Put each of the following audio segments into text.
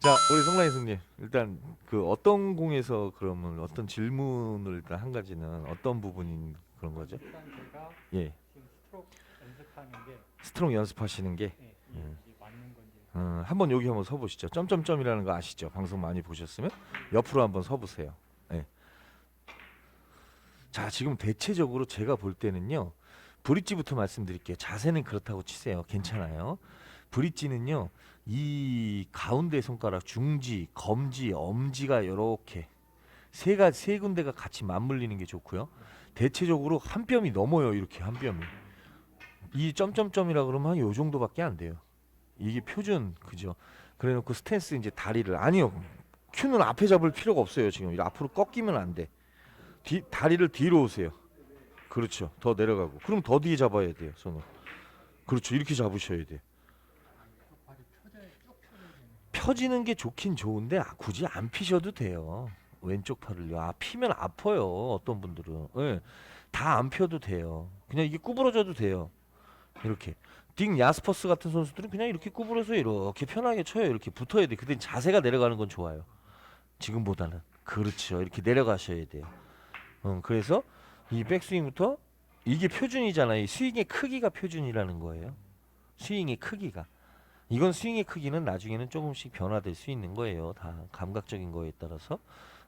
자, 우리 송라인 승님, 일단 그 어떤 공에서 그러면 어떤 질문을 일단 한 가지는 어떤 부분인 그런 거죠? 일단 제가 예, 지금 스트로크 연습하는 게 스트롱 연습하시는 게 예, 음, 이게 맞는 건지 한번 여기 한번 서보시죠. 점점점이라는 거 아시죠? 방송 많이 보셨으면 옆으로 한번 서보세요. 예. 자, 지금 대체적으로 제가 볼 때는요, 브릿지부터 말씀드릴게요. 자세는 그렇다고 치세요. 괜찮아요. 브릿지는요, 이 가운데 손가락 중지, 검지, 엄지가 이렇게 세 군데가 같이 맞물리는 게 좋고요. 대체적으로 한 뼘이 넘어요. 이렇게 한 뼘이. 이 점점점이라 그러면 한 요 정도밖에 안 돼요. 이게 표준 그죠? 그래놓고 스탠스 이제 다리를 아니요. 큐는 앞에 잡을 필요가 없어요. 지금 이렇게 앞으로 꺾이면 안 돼. 다리를 뒤로 오세요. 그렇죠. 더 내려가고. 그럼 더 뒤에 잡아야 돼요. 손을. 그렇죠. 이렇게 잡으셔야 돼. 발이 펴져야 쭉 펴져야 되는 펴지는 게 좋긴 좋은데 굳이 안 피셔도 돼요. 왼쪽 팔을요. 피면 아파요. 어떤 분들은. 예. 다 안 펴도 돼요. 그냥 이게 구부러져도 돼요. 이렇게. 딕 야스퍼스 같은 선수들은 그냥 이렇게 구부려서 이렇게 편하게 쳐요. 이렇게 붙어야 돼. 그때 자세가 내려가는 건 좋아요. 지금보다는. 그렇죠. 이렇게 내려가셔야 돼요. 그래서 이 백스윙부터 이게 표준이잖아요. 이 스윙의 크기가 표준이라는 거예요. 스윙의 크기가. 이건 스윙의 크기는 나중에는 조금씩 변화될 수 있는 거예요. 다 감각적인 거에 따라서.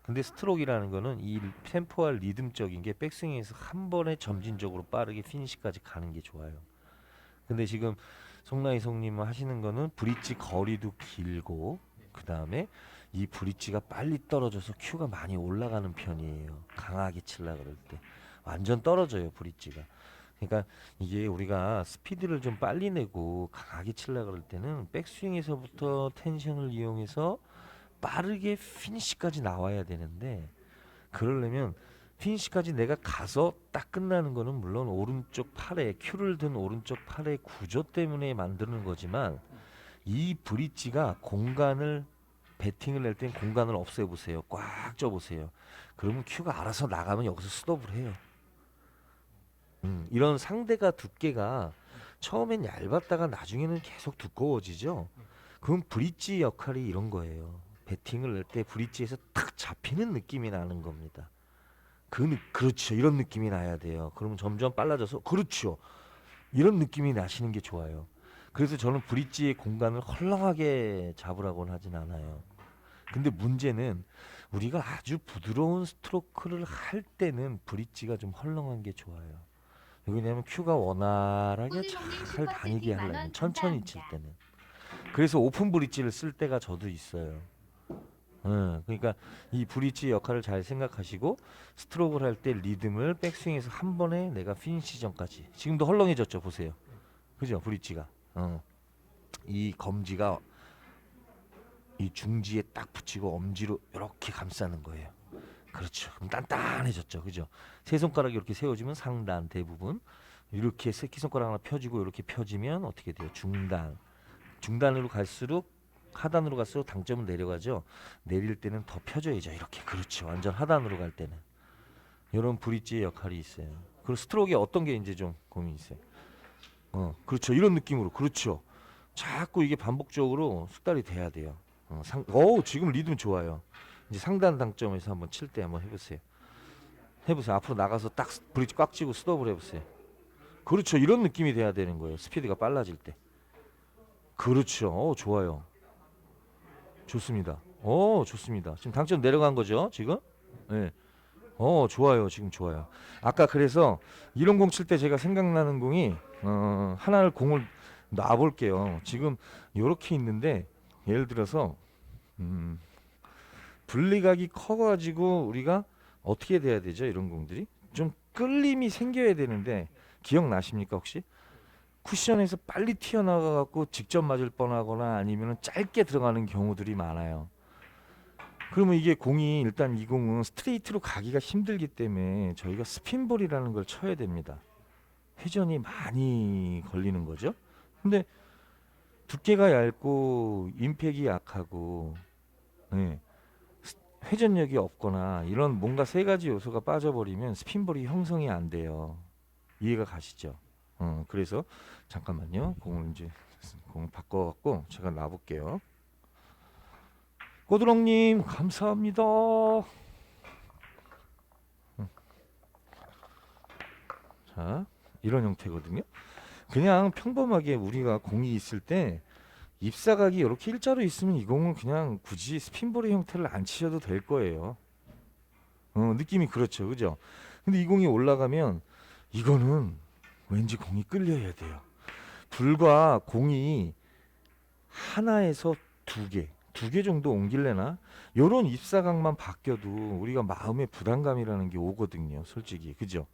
근데 스트로크라는 거는 이 템포와 리듬적인 게 백스윙에서 한 번에 점진적으로 빠르게 피니시까지 가는 게 좋아요. 근데 지금 송나이 송님 하시는 거는 브릿지 거리도 길고 그 다음에 이 브릿지가 빨리 떨어져서 큐가 많이 올라가는 편이에요. 강하게 칠라 그럴 때 완전 떨어져요 브릿지가. 그러니까 이게 우리가 스피드를 좀 빨리 내고 강하게 칠라 그럴 때는 백스윙에서부터 텐션을 이용해서 빠르게 피니시까지 나와야 되는데 그러려면 피니시까지 내가 가서 딱 끝나는 거는 물론 오른쪽 팔에 큐를 든 오른쪽 팔의 구조 때문에 만드는 거지만 이 브릿지가 공간을 배팅을 낼 땐 공간을 없애보세요. 꽉 쪄보세요. 그러면 큐가 알아서 나가면 여기서 스톱을 해요. 이런 상대가 두께가 처음엔 얇았다가 나중에는 계속 두꺼워지죠. 그럼 브릿지 역할이 이런 거예요. 배팅을 낼 때 브릿지에서 탁 잡히는 느낌이 나는 겁니다. 그렇죠. 이런 느낌이 나야 돼요. 그러면 점점 빨라져서 그렇죠. 이런 느낌이 나시는 게 좋아요. 그래서 저는 브릿지의 공간을 헐렁하게 잡으라고는 하진 않아요. 근데 문제는 우리가 아주 부드러운 스트로크를 할 때는 브릿지가 좀 헐렁한 게 좋아요. 왜냐면 큐가 원활하게 꽃일홍님 잘 슈퍼채팅 다니게 하려면 만원 천천히 칠 감사합니다. 때는. 그래서 오픈 브릿지를 쓸 때가 저도 있어요. 그러니까 이 브릿지 역할을 잘 생각하시고 스트로크를 할 때 리듬을 백스윙에서 한 번에 내가 피니시 전까지 지금도 헐렁해졌죠 보세요. 그죠 브릿지가. 이 검지가 이 중지에 딱 붙이고 엄지로 이렇게 감싸는 거예요. 그렇죠. 그럼 단단해졌죠. 그죠? 세 손가락이 이렇게 세워지면 상단 대부분 이렇게 새끼손가락 하나 펴지고 이렇게 펴지면 어떻게 돼요? 중단. 중단으로 갈수록 하단으로 갈수록 당점은 내려가죠. 내릴 때는 더 펴져야죠. 이렇게. 그렇죠. 완전 하단으로 갈 때는. 이런 브릿지의 역할이 있어요. 그리고 스트로크에 어떤 게 이제 좀 고민이 있어요. 그렇죠. 이런 느낌으로. 그렇죠. 자꾸 이게 반복적으로 숙달이 돼야 돼요. 지금 리듬 좋아요. 이제 상단 당점에서 한번 칠 때 한번 해보세요. 해보세요. 앞으로 나가서 딱 브릿지 꽉 쥐고 스톱을 해보세요. 그렇죠. 이런 느낌이 돼야 되는 거예요. 스피드가 빨라질 때. 그렇죠. 좋아요. 좋습니다. 좋습니다. 지금 당점 내려간 거죠, 지금? 네. 좋아요. 지금 좋아요. 아까 그래서 이런 공 칠 때 제가 생각나는 공이 하나를 공을 놔볼게요. 지금 요렇게 있는데 예를 들어서 음, 분리각이 커가지고 우리가 어떻게 돼야 되죠? 이런 공들이 좀 끌림이 생겨야 되는데 기억나십니까 혹시? 쿠션에서 빨리 튀어나가갖고 직접 맞을 뻔하거나 아니면 짧게 들어가는 경우들이 많아요. 그러면 이게 공이 일단 이 공은 스트레이트로 가기가 힘들기 때문에 저희가 스핀볼이라는 걸 쳐야 됩니다. 회전이 많이 걸리는 거죠. 근데 두께가 얇고 임팩이 약하고 네, 회전력이 없거나 이런 뭔가 세 가지 요소가 빠져버리면 스핀볼이 형성이 안 돼요. 이해가 가시죠? 그래서 잠깐만요. 공을 바꿔갖고 제가 놔볼게요. 꼬드렁님 감사합니다. 자, 이런 형태거든요. 그냥 평범하게 우리가 공이 있을 때 잎사각이 이렇게 일자로 있으면 이 공은 그냥 굳이 스핀볼의 형태를 안 치셔도 될 거예요. 느낌이 그렇죠, 그죠? 근데 이 공이 올라가면 이거는 왠지 공이 끌려야 돼요. 불과 공이 하나에서 두 개 정도 옮길래나 요런 잎사각만 바뀌어도 우리가 마음의 부담감이라는 게 오거든요, 솔직히, 그죠?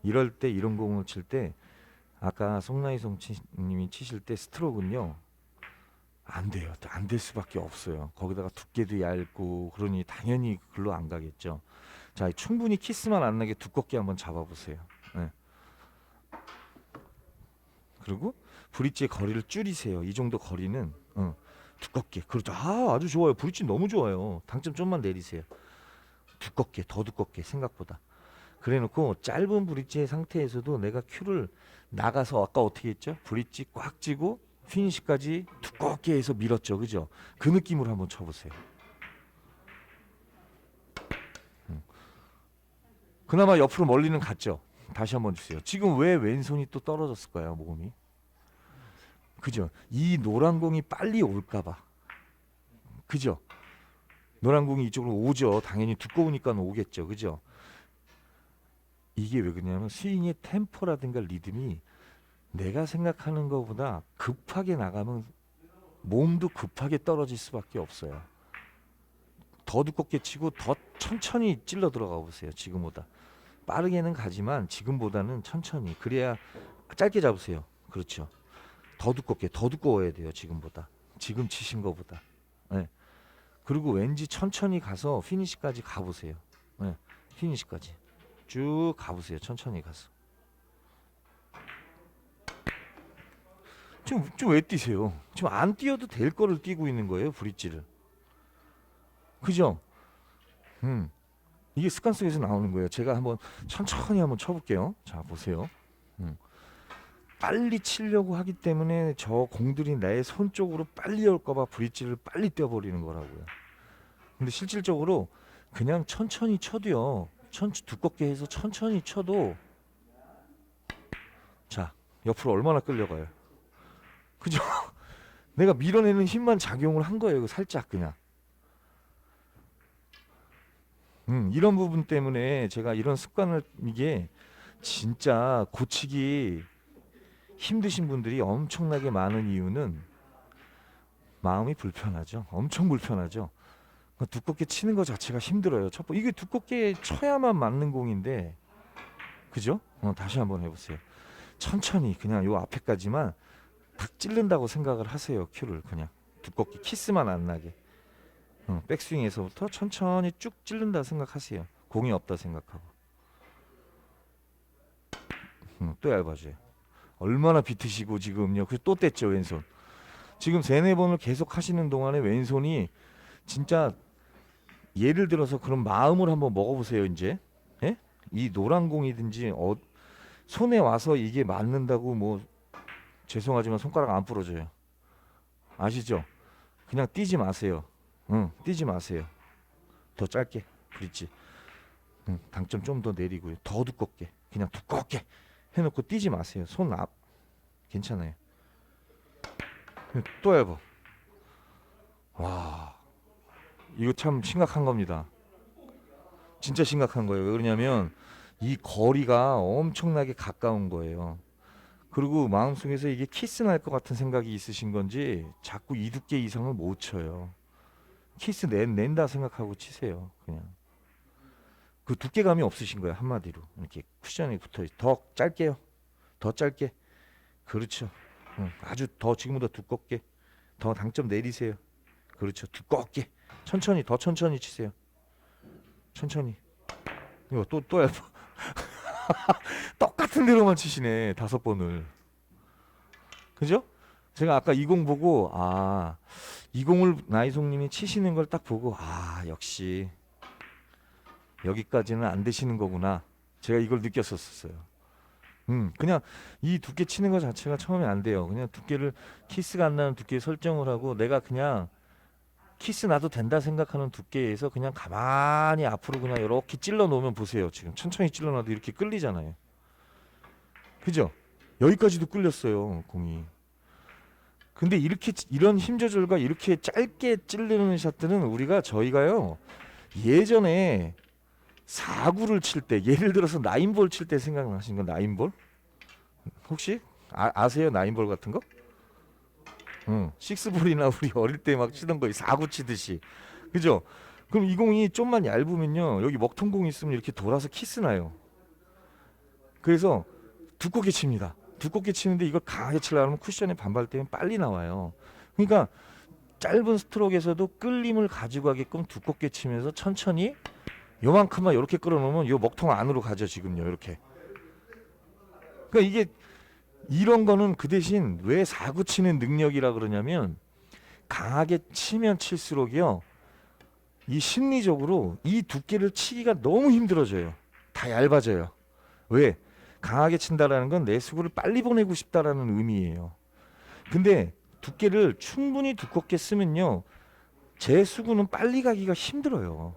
이럴 때 이런 공을 칠 때 아까 송나이송 님이 치실 때 스트로크는요 안 돼요. 안 될 수밖에 없어요. 거기다가 두께도 얇고 그러니 당연히 글로 안 가겠죠. 자, 충분히 키스만 안 나게 두껍게 한번 잡아보세요. 네. 그리고 브릿지의 거리를 줄이세요. 이 정도 거리는 두껍게. 그렇죠. 아주 좋아요. 브릿지 너무 좋아요. 당점 좀만 내리세요. 두껍게, 더 두껍게 생각보다. 그래놓고 짧은 브릿지의 상태에서도 내가 큐를 나가서 아까 어떻게 했죠? 브릿지 꽉 쥐고 피니시까지 두껍게 해서 밀었죠, 그죠? 그 느낌으로 한번 쳐보세요. 그나마 옆으로 멀리는 갔죠. 다시 한번 주세요. 지금 왜 왼손이 또 떨어졌을까요, 몸이? 그죠? 이 노란 공이 빨리 올까봐. 그죠? 노란 공이 이쪽으로 오죠. 당연히 두꺼우니까 오겠죠, 그죠? 이게 왜 그러냐면 스윙의 템포라든가 리듬이 내가 생각하는 것보다 급하게 나가면 몸도 급하게 떨어질 수밖에 없어요. 더 두껍게 치고 더 천천히 찔러 들어가 보세요. 지금보다 빠르게는 가지만 지금보다는 천천히. 그래야 짧게 잡으세요. 그렇죠. 더 두껍게, 더 두꺼워야 돼요. 지금보다. 지금 치신 것보다. 네. 그리고 왠지 천천히 가서 피니시까지 가보세요. 네. 피니시까지 쭉 가보세요. 천천히 가서. 좀 왜 뛰세요? 지금 안 뛰어도 될 거를 뛰고 있는 거예요, 브릿지를. 그죠? 이게 습관 속에서 나오는 거예요. 제가 한번 천천히 한번 쳐볼게요. 자, 보세요. 빨리 치려고 하기 때문에 저 공들이 내 손 쪽으로 빨리 올까봐 브릿지를 빨리 떼어버리는 거라고요. 근데 실질적으로 그냥 천천히 쳐도요. 두껍게 해서 천천히 쳐도 자, 옆으로 얼마나 끌려가요. 그죠? 내가 밀어내는 힘만 작용을 한 거예요. 살짝 그냥. 이런 부분 때문에 제가 이런 습관을 이게 진짜 고치기 힘드신 분들이 엄청나게 많은 이유는 마음이 불편하죠. 엄청 불편하죠. 두껍게 치는 것 자체가 힘들어요. 이게 두껍게 쳐야만 맞는 공인데, 그죠? 다시 한번 해보세요. 천천히 그냥 요 앞에까지만 탁 찌른다고 생각을 하세요. 큐를 그냥 두껍게 키스만 안 나게. 백스윙에서부터 천천히 쭉 찌른다 생각하세요. 공이 없다 생각하고. 또 얇아져요. 얼마나 비트시고 지금요. 그래서 또 뗐죠 왼손. 지금 3-4번을 계속 하시는 동안에 왼손이 진짜 예를 들어서 그런 마음을 한번 먹어보세요. 이제 예? 이 노란 공이든지 손에 와서 이게 맞는다고 뭐 죄송하지만 손가락 안 부러져요. 아시죠? 그냥 뛰지 마세요. 뛰지 마세요. 더 짧게 브릿지. 당점 좀 더 내리고요. 더 두껍게 그냥 두껍게 해놓고 뛰지 마세요. 손 앞 괜찮아요. 또 얇아. 와, 이거 참 심각한 겁니다. 진짜 심각한 거예요. 왜 그러냐면 이 거리가 엄청나게 가까운 거예요. 그리고 마음속에서 이게 키스 날 것 같은 생각이 있으신 건지 자꾸 이 두께 이상을 못 쳐요. 키스 낸다 생각하고 치세요. 그냥 그 두께감이 없으신 거예요. 한마디로 이렇게 쿠션에 붙어 더 짧게요. 더 짧게. 그렇죠. 아주 더 지금보다 두껍게 더 당점 내리세요. 그렇죠. 두껍게 천천히 더 천천히 치세요. 천천히. 이거 또 얇아. 똑같은 대로만 치시네. 5번을. 그죠? 제가 아까 이 공 보고 이 공을 나이송님이 치시는 걸 딱 보고 역시 여기까지는 안 되시는 거구나. 제가 이걸 느꼈었어요. 그냥 이 두께 치는 것 자체가 처음에 안 돼요. 그냥 두께를 키스가 안 나는 두께 설정을 하고 내가 그냥 키스 나도 된다 생각하는 두께에서 그냥 가만히 앞으로 그냥 이렇게 찔러 놓으면 보세요. 지금 천천히 찔러 놔도 이렇게 끌리잖아요. 그죠? 여기까지도 끌렸어요, 공이. 근데 이렇게 이런 힘 조절과 이렇게 짧게 찌르는 샷들은 저희가요 예전에 4구를 칠 때, 예를 들어서 나인볼 칠 때 생각나시는 거? 나인볼? 혹시 아세요? 나인볼 같은 거? 응. 식스볼이나 우리 어릴 때 막 치던 거 4구 치듯이. 그죠? 그럼 이 공이 좀만 얇으면요, 여기 먹통공 있으면 이렇게 돌아서 키스 나요. 그래서 두껍게 칩니다. 두껍게 치는데 이걸 강하게 치려면 쿠션에 반발 때문에 빨리 나와요. 그러니까 짧은 스트로크에서도 끌림을 가지고 가게끔 두껍게 치면서 천천히 요만큼만 이렇게 끌어놓으면 요 먹통 안으로 가죠. 지금요 이렇게. 그러니까 이게 이런 거는 그 대신 왜 4구 치는 능력이라 그러냐면, 강하게 치면 칠수록이요 이 심리적으로 이 두께를 치기가 너무 힘들어져요. 다 얇아져요. 왜? 강하게 친다라는 건 내 수구를 빨리 보내고 싶다라는 의미예요. 근데 두께를 충분히 두껍게 쓰면요, 제 수구는 빨리 가기가 힘들어요.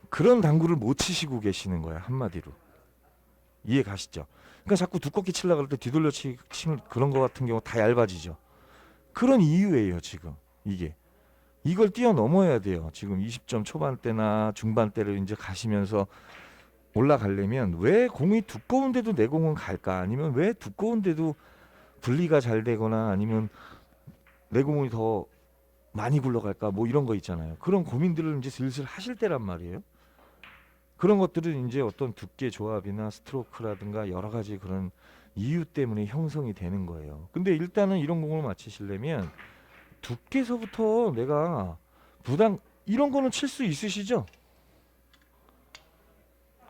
그런 당구를 못 치시고 계시는 거야, 한마디로. 이해 가시죠? 그러니까 자꾸 두껍게 치려고 할 때 뒤돌려 치는 그런 거 같은 경우 다 얇아지죠. 그런 이유예요, 지금. 이게. 이걸 뛰어넘어야 돼요. 지금 20점 초반대나 중반대를 이제 가시면서 올라가려면, 왜 공이 두꺼운데도 내 공은 갈까? 아니면 왜 두꺼운데도 분리가 잘 되거나 아니면 내 공이 더 많이 굴러갈까? 뭐 이런 거 있잖아요. 그런 고민들을 이제 슬슬 하실 때란 말이에요. 그런 것들은 이제 어떤 두께 조합이나 스트로크라든가 여러 가지 그런 이유 때문에 형성이 되는 거예요. 근데 일단은 이런 공을 맞히시려면 두께서부터 내가 부담, 이런 거는 칠 수 있으시죠?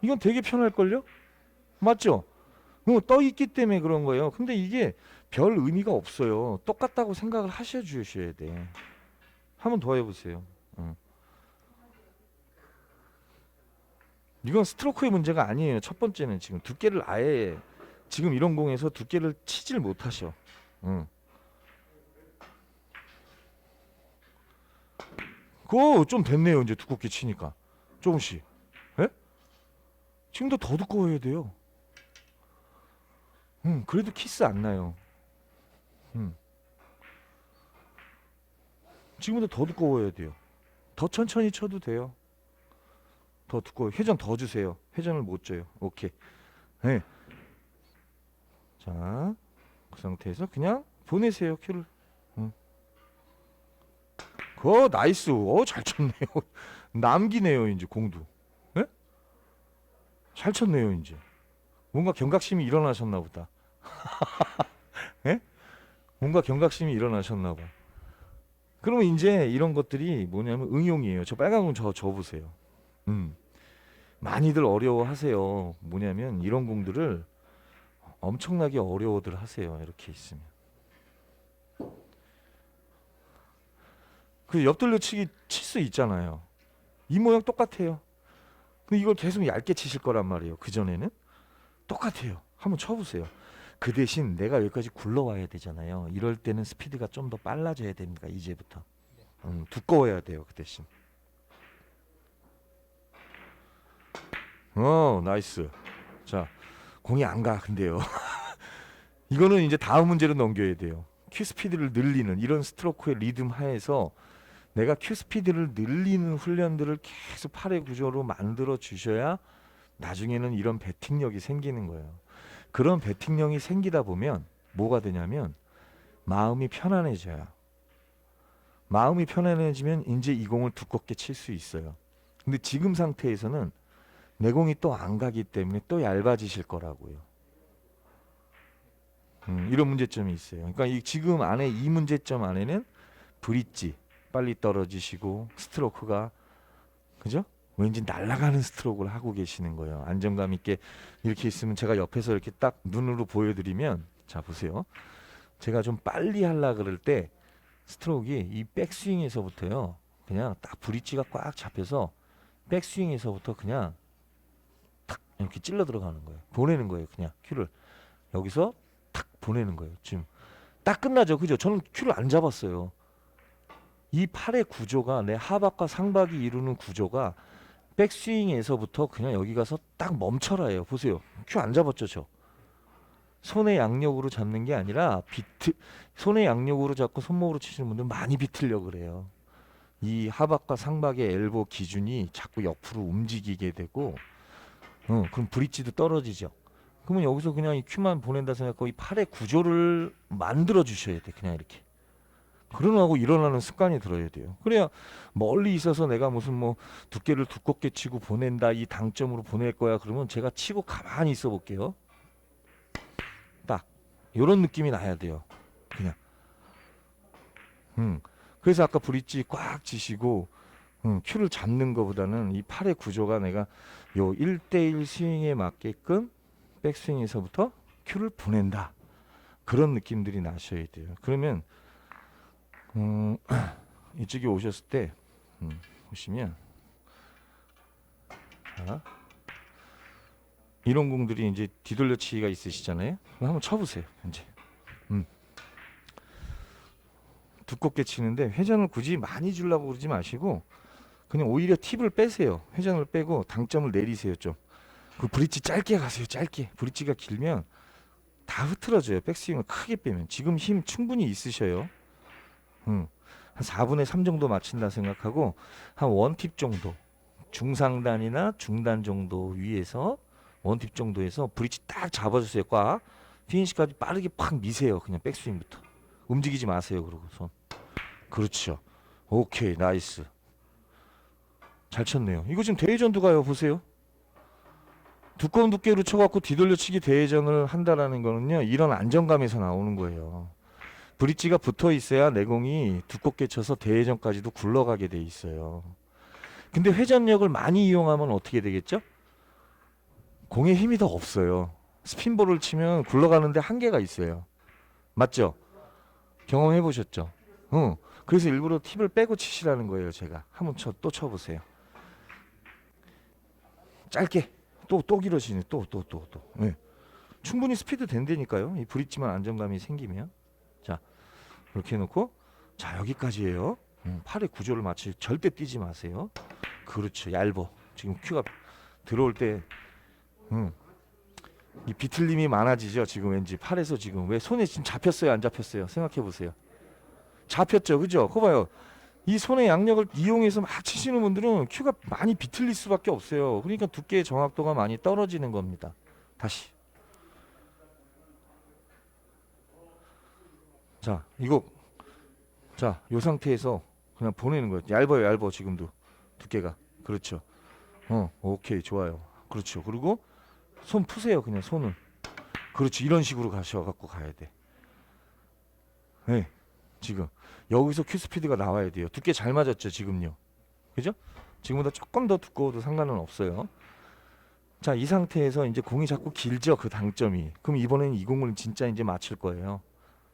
이건 되게 편할걸요? 맞죠? 떠 있기 때문에 그런 거예요. 근데 이게 별 의미가 없어요. 똑같다고 생각을 하셔 주셔야 돼. 한 번 더 해보세요. 이건 스트로크의 문제가 아니에요. 첫 번째는 지금 두께를 아예, 지금 이런 공에서 두께를 치질 못하셔. 그거 좀 됐네요. 이제 두껍게 치니까 조금씩. 예? 지금도 더 두꺼워야 돼요. 그래도 키스 안 나요. 지금보다 더 두꺼워야 돼요. 더 천천히 쳐도 돼요. 더 두꺼워. 회전 더 주세요. 회전을 못 줘요. 오케이. 네. 자, 그 상태에서 그냥 보내세요. 큐를. 나이스. 잘 쳤네요. 남기네요. 이제 공도. 네? 잘 쳤네요. 이제 뭔가 경각심이 일어나셨나 보다. 예? 뭔가 경각심이 일어나셨나 봐. 그러면 이제 이런 것들이 뭐냐면 응용이에요. 저 빨간 공 저 보세요. 많이들 어려워하세요. 뭐냐면 이런 공들을 엄청나게 어려워들 하세요. 이렇게 있으면. 그 옆돌려치기 칠 수 있잖아요. 이 모양 똑같아요. 근데 이걸 계속 얇게 치실 거란 말이에요. 그 전에는 똑같아요. 한번 쳐보세요. 그 대신 내가 여기까지 굴러와야 되잖아요. 이럴 때는 스피드가 좀 더 빨라져야 됩니다. 이제부터. 두꺼워야 돼요. 그 대신. 나이스. 자, 공이 안 가. 근데요. 이거는 이제 다음 문제로 넘겨야 돼요. 큐 스피드를 늘리는 이런 스트로크의 리듬 하에서 내가 큐 스피드를 늘리는 훈련들을 계속 8회 구조로 만들어 주셔야 나중에는 이런 배팅력이 생기는 거예요. 그런 배팅력이 생기다 보면 뭐가 되냐면 마음이 편안해져요. 마음이 편안해지면 이제 이 공을 두껍게 칠 수 있어요. 근데 지금 상태에서는 내 공이 또 안 가기 때문에 또 얇아지실 거라고요. 이런 문제점이 있어요. 그러니까 지금 안에 이 문제점 안에는 브릿지 빨리 떨어지시고 스트로크가, 그죠? 왠지 날아가는 스트로크를 하고 계시는 거예요. 안정감 있게 이렇게 있으면 제가 옆에서 이렇게 딱 눈으로 보여드리면, 자 보세요. 제가 좀 빨리 하려 그럴 때 스트로크가 이 백스윙에서부터요, 그냥 딱 브릿지가 꽉 잡혀서 백스윙에서부터 그냥 탁 이렇게 찔러 들어가는 거예요. 보내는 거예요. 그냥 큐를 여기서 탁 보내는 거예요. 지금 딱 끝나죠. 그죠? 저는 큐를 안 잡았어요. 이 팔의 구조가 내 하박과 상박이 이루는 구조가 백스윙에서부터 그냥 여기 가서 딱 멈춰라예요. 보세요. 큐 안 잡았죠, 저. 손의 양력으로 잡는 게 아니라 손의 양력으로 잡고 손목으로 치시는 분들 많이 비틀려 그래요. 이 하박과 상박의 엘보 기준이 자꾸 옆으로 움직이게 되고, 그럼 브릿지도 떨어지죠. 그러면 여기서 그냥 이 큐만 보낸다 생각하고 이 팔의 구조를 만들어 주셔야 돼. 그냥 이렇게. 그러고 일어나는 습관이 들어야 돼요. 그래야 멀리 있어서 내가 무슨 뭐 두께를 두껍게 치고 보낸다, 이 당점으로 보낼 거야. 그러면 제가 치고 가만히 있어 볼게요. 딱 요런 느낌이 나야 돼요. 그냥. 그래서 아까 브릿지 꽉 치시고 큐를 잡는 것보다는 이 팔의 구조가 내가 요 1대1 스윙에 맞게끔 백스윙에서부터 큐를 보낸다. 그런 느낌들이 나셔야 돼요. 그러면 이쪽에 오셨을 때 보시면 자, 이런 공들이 이제 뒤돌려치기가 있으시잖아요. 그럼 한번 쳐보세요. 이제 두껍게 치는데 회전을 굳이 많이 주려고 그러지 마시고 그냥 오히려 팁을 빼세요. 회전을 빼고 당점을 내리세요. 좀 그 브릿지 짧게 가세요. 짧게. 브릿지가 길면 다 흐트러져요. 백스윙을 크게 빼면. 지금 힘 충분히 있으셔요. 한 4분의 3 정도 맞춘다 생각하고 한 원팁 정도 중상단이나 중단 정도 위에서 원팁 정도에서 브릿지 딱 잡아주세요. 꽉 피니시까지 빠르게 팍 미세요. 그냥 백스윙부터 움직이지 마세요. 그러고 손 그렇죠. 오케이 나이스 잘 쳤네요. 이거 지금 대회전도 가요. 보세요. 두꺼운 두께로 쳐갖고 뒤돌려치기 대회전을 한다라는 거는요 이런 안정감에서 나오는 거예요. 브릿지가 붙어 있어야 내공이 두껍게 쳐서 대회전까지도 굴러가게 돼 있어요. 근데 회전력을 많이 이용하면 어떻게 되겠죠? 공에 힘이 더 없어요. 스핀볼을 치면 굴러가는데 한계가 있어요. 맞죠? 경험해 보셨죠? 그래서 일부러 팁을 빼고 치시라는 거예요. 제가 한번 또 쳐보세요. 짧게 또 길어지네. 또. 네. 충분히 스피드 된다니까요. 이 브릿지만 안정감이 생기면. 자 이렇게 해놓고 자 여기까지예요. 팔의 구조를 맞추 절대 뛰지 마세요. 그렇죠. 얇어. 지금 큐가 들어올 때 이 비틀림이 많아지죠. 지금 왠지 팔에서 지금 왜 손에 지금 잡혔어요? 안 잡혔어요? 생각해 보세요. 잡혔죠. 그죠? 그거 봐요. 이 손의 양력을 이용해서 막 치시는 분들은 큐가 많이 비틀릴 수밖에 없어요. 그러니까 두께의 정확도가 많이 떨어지는 겁니다. 다시. 자, 이거 자, 요 상태에서 그냥 보내는 거예요. 얇아 지금도 두께가. 그렇죠. 오케이 좋아요. 그렇죠. 그리고 손 푸세요. 그냥 손을. 그렇지. 이런 식으로 가셔갖고 가야 돼. 네. 지금 여기서 큐 스피드가 나와야 돼요. 두께 잘 맞았죠 지금요. 그죠? 지금보다 조금 더 두꺼워도 상관은 없어요. 자, 이 상태에서 이제 공이 자꾸 길죠. 그 당점이. 그럼 이번에는 이 공을 진짜 이제 맞출 거예요.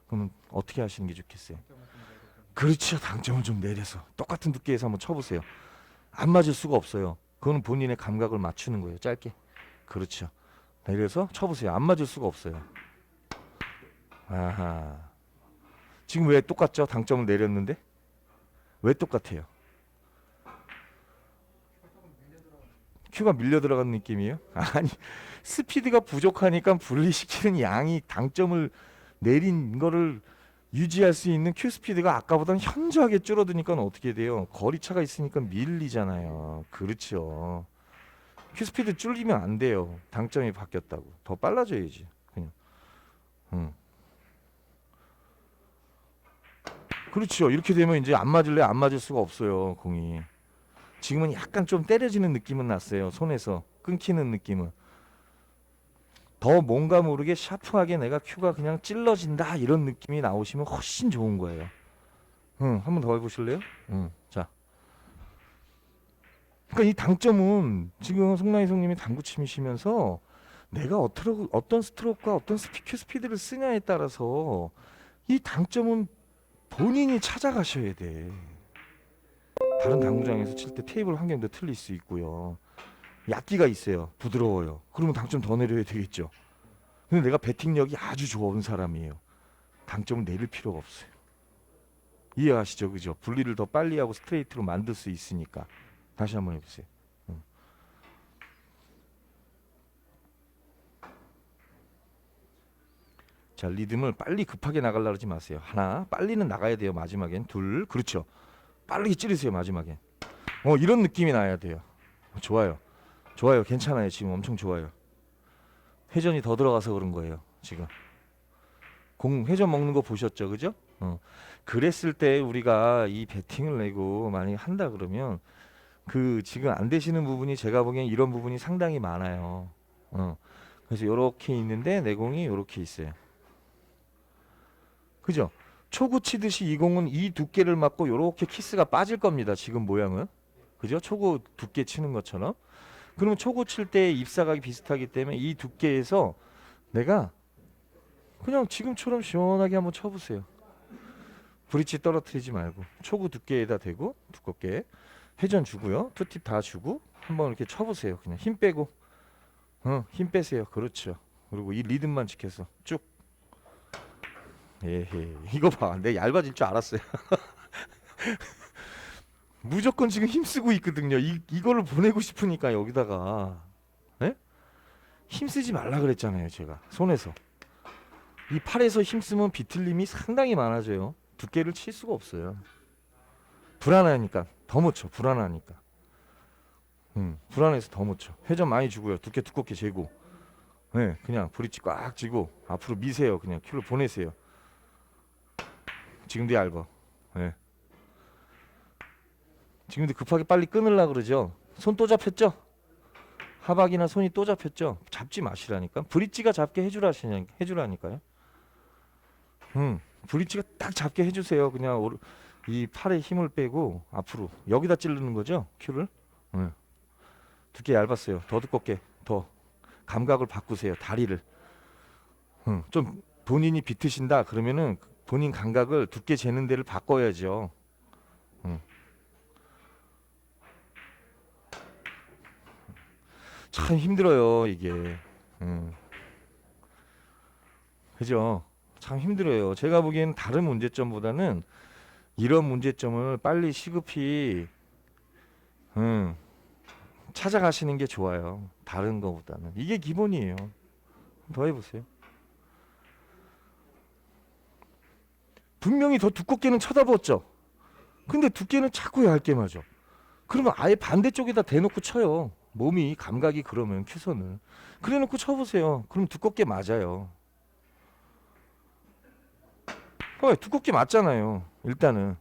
그러면 어떻게 하시는 게 좋겠어요? 그렇죠. 당점을 좀 내려서 똑같은 두께에서 한번 쳐보세요. 안 맞을 수가 없어요. 그거는 본인의 감각을 맞추는 거예요. 짧게. 그렇죠. 내려서 쳐보세요. 안 맞을 수가 없어요. 아하. 지금 왜 똑같죠? 당점을 내렸는데 왜 똑같아요? 큐가 밀려 들어간 느낌이에요? 아니 스피드가 부족하니까 분리시키는 양이 당점을 내린 거를 유지할 수 있는 큐 스피드가 아까보다는 현저하게 줄어드니까 어떻게 돼요? 거리차가 있으니까 밀리잖아요. 그렇죠. 큐 스피드 줄이면 안 돼요. 당점이 바뀌었다고. 더 빨라져야지. 그냥. 그렇죠. 이렇게 되면 이제 안 맞을래 안 맞을 수가 없어요. 공이. 지금은 약간 좀 때려지는 느낌은 났어요. 손에서 끊기는 느낌은. 더 뭔가 모르게 샤프하게 내가 큐가 그냥 찔러진다 이런 느낌이 나오시면 훨씬 좋은 거예요. 한번 더 해보실래요? 자. 그러니까 이 당점은 지금 송나희 성님이 당구 치시면서 내가 어떤 스트로크와 어떤 큐 스피드를 쓰냐에 따라서 이 당점은 본인이 찾아가셔야 돼. 다른 당구장에서 칠 때 테이블 환경도 틀릴 수 있고요. 약기가 있어요. 부드러워요. 그러면 당점 더 내려야 되겠죠. 근데 내가 배팅력이 아주 좋은 사람이에요. 당점을 내릴 필요가 없어요. 이해하시죠? 그죠? 분리를 더 빨리 하고 스트레이트로 만들 수 있으니까. 다시 한번 해보세요. 자, 리듬을 빨리 급하게 나가려고 하지 마세요. 하나, 빨리는 나가야 돼요. 마지막엔 둘, 그렇죠. 빠르게 찌르세요. 마지막엔. 이런 느낌이 나야 돼요. 좋아요. 좋아요. 괜찮아요. 지금 엄청 좋아요. 회전이 더 들어가서 그런 거예요. 지금 공 회전 먹는 거 보셨죠? 그죠? 그랬을 때 우리가 이 배팅을 내고 만약에 한다 그러면 그 지금 안 되시는 부분이 제가 보기엔 이런 부분이 상당히 많아요. 그래서 요렇게 있는데 내 공이 요렇게 있어요. 그죠? 초구 치듯이 이 공은 이 두께를 맞고 요렇게 키스가 빠질 겁니다. 지금 모양은. 그죠? 초구 두께 치는 것처럼. 그러면 초구 칠 때 입사각이 비슷하기 때문에 이 두께에서 내가 그냥 지금처럼 시원하게 한번 쳐보세요. 브릿지 떨어뜨리지 말고 초구 두께에다 대고 두껍게 회전 주고요. 투팁 다 주고 한번 이렇게 쳐보세요. 그냥 힘 빼고 힘 빼세요. 그렇죠. 그리고 이 리듬만 지켜서 쭉. 에헤, 이거 봐. 내가 얇아질 줄 알았어요. 무조건 지금 힘쓰고 있거든요. 이거를 보내고 싶으니까 여기다가. 네? 힘쓰지 말라 그랬잖아요. 제가 손에서. 이 팔에서 힘쓰면 비틀림이 상당히 많아져요. 두께를 칠 수가 없어요. 불안하니까 더 못 쳐. 불안하니까. 불안해서 더 못 쳐. 회전 많이 주고요. 두께 두껍게 재고. 네, 그냥 브릿지 꽉 쥐고 앞으로 미세요. 그냥 큐를 보내세요. 지금도 얇아. 네. 지금도 급하게 빨리 끊으려고 그러죠. 손 또 잡혔죠? 하박이나 손이 또 잡혔죠? 잡지 마시라니까. 브릿지가 잡게 해주라니까요. 브릿지가 딱 잡게 해주세요. 그냥 이 팔에 힘을 빼고 앞으로 여기다 찌르는 거죠. 큐를. 두께 얇았어요. 더 두껍게 더 감각을 바꾸세요. 다리를. 좀 본인이 비트신다 그러면은 본인 감각을 두께 재는 데를 바꿔야죠. 참 힘들어요 이게. 그죠? 참 힘들어요. 제가 보기엔 다른 문제점보다는 이런 문제점을 빨리 시급히 찾아가시는 게 좋아요. 다른 거보다는. 이게 기본이에요. 더 해보세요. 분명히 더 두껍게는 쳐다봤죠. 근데 두께는 자꾸 얇게 맞아. 그러면 아예 반대쪽에다 대놓고 쳐요. 몸이 감각이 그러면 큐선을. 그래 놓고 쳐보세요. 그럼 두껍게 맞아요. 두껍게 맞잖아요. 일단은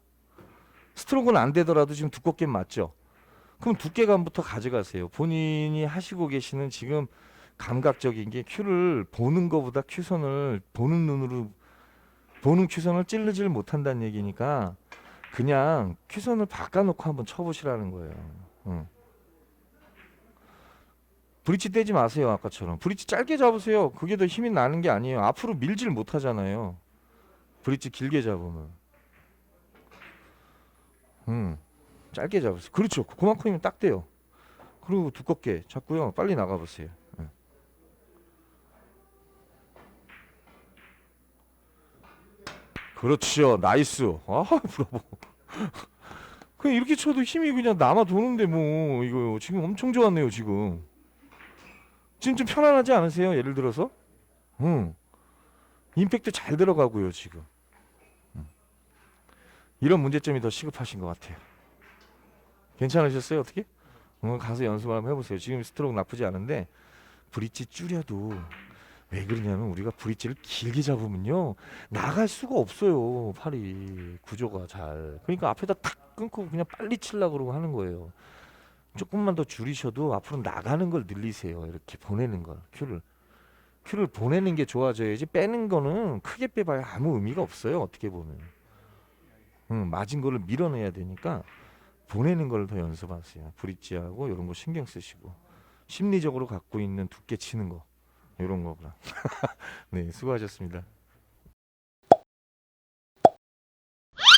스트로크는 안 되더라도 지금 두껍게 맞죠. 그럼 두께감부터 가져가세요. 본인이 하시고 계시는 지금 감각적인 게 큐를 보는 것보다 큐선을 보는 눈으로 보는 큐선을 찌르질 못한다는 얘기니까 그냥 큐선을 바꿔놓고 한번 쳐보시라는 거예요. 브릿지 떼지 마세요. 아까처럼 브릿지 짧게 잡으세요. 그게 더 힘이 나는 게 아니에요. 앞으로 밀질 못하잖아요. 브릿지 길게 잡으면 짧게 잡으세요. 그렇죠. 그만큼이면 딱 돼요. 그리고 두껍게 잡고요. 빨리 나가보세요. 그렇죠. 나이스. 아, 브라보. 그냥 이렇게 쳐도 힘이 그냥 남아 도는데 뭐 이거 지금 엄청 좋았네요. 지금 좀 편안하지 않으세요? 예를 들어서 임팩트 잘 들어가고요. 지금 이런 문제점이 더 시급하신 것 같아요. 괜찮으셨어요? 어떻게? 가서 연습 한번 해보세요. 지금 스트로크 나쁘지 않은데 브릿지 줄여도 왜 그러냐면 우리가 브릿지를 길게 잡으면요 나갈 수가 없어요. 팔이 구조가 잘. 그러니까 앞에다 탁 끊고 그냥 빨리 치려고 그러고 하는 거예요. 조금만 더 줄이셔도 앞으로 나가는 걸 늘리세요. 이렇게 보내는 걸 큐를 보내는 게 좋아져야지 빼는 거는 크게 빼봐야 아무 의미가 없어요. 어떻게 보면 맞은 거를 밀어내야 되니까 보내는 걸 더 연습하세요. 브릿지하고 이런 거 신경 쓰시고 심리적으로 갖고 있는 두께 치는 거 이런 거구나. 네, 수고하셨습니다.